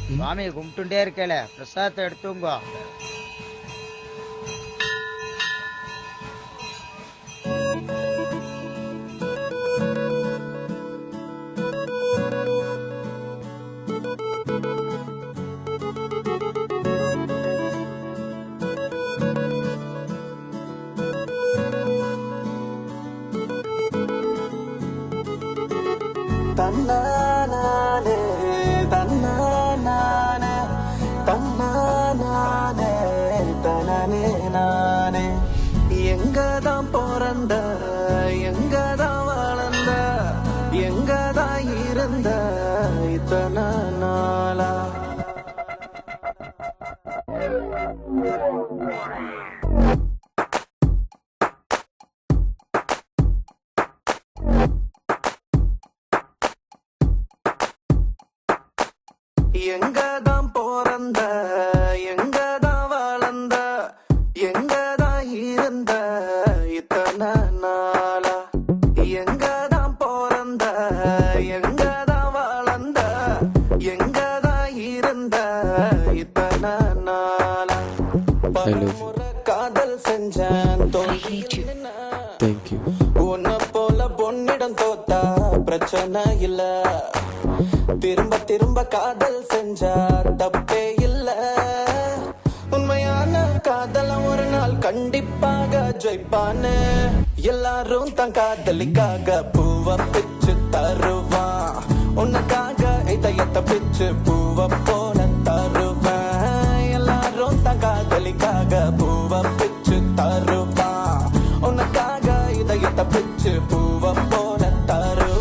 சுவாமியை கும்பிட்டுட்டே இருக்கல, பிரசாதத்தை எடுத்துங்கோ. தன்னானே தன்னானே தன்னானே தனனே நானே எங்கதான் பிறந்த எங்கதான் வளர்ந்த எங்கதான் இருந்த இத்தனை நாளா எங்கதான் பிறந்த எங்கதான் வளர்ந்த எங்கதான் இருந்த இத்தனை நாளா எங்கதான் பிறந்த எங்கதான் வளர்ந்த எங்கதான் இருந்த இத்தனை நாளா பலமுறை காதல் செஞ்சேன் உன்னை போல பொன்னிடம் தோத்தா பிரச்சனை இல்ல திரும்ப திரும்ப காதல் செஞ்சா தப்பே இல்ல உண்மையான காதல ஒரு நாள் கண்டிப்பாக ஜெயிப்பானு எல்லாரும் தன் காதலிக்காக பூவ பிச்சு தருவான் உனக்காக இதயத்தை பிச்சு பூவ போல தருவேன் எல்லாரும் தன் காதலிக்காக பூவ பிச்சு தருவான் உனக்காக இதயத்தை பிச்சு பூவ போல தருவேன்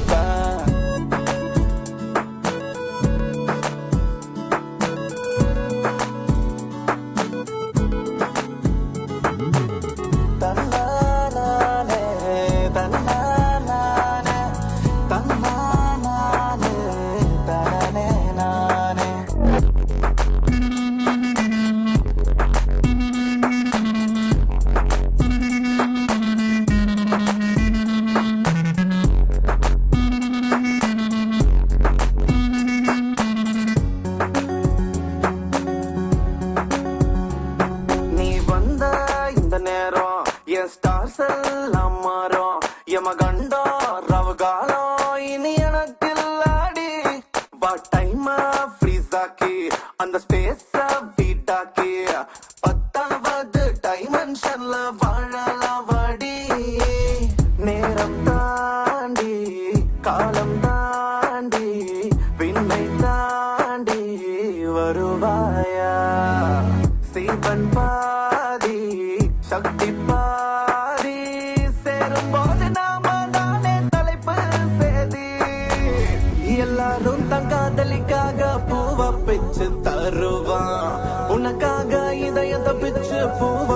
ஸ்டார்ஸ் எல்லாம் மாறும் யமகண்டா ரவகாலம் இனி எனக்கு இல்லாடி டைம் ஃப்ரீஸ் ஆக்கி அந்த ஸ்பேஸ் வீட்டாக்கி 10வது டைமென்ஷன்ல வாழலாம் வாடி நேரம் தாண்டி காலம் தாண்டி விண்ணை தாண்டி வருவாயா சிவன் பாதி சக்தி பாதி சேரும்போது நாம தானே தலைப்பு சேதி எல்லாரும் தன் காதலிக்காக பூவ பிச்சு தருவான் உனக்காக இதயத்தை பிச்சு பூவ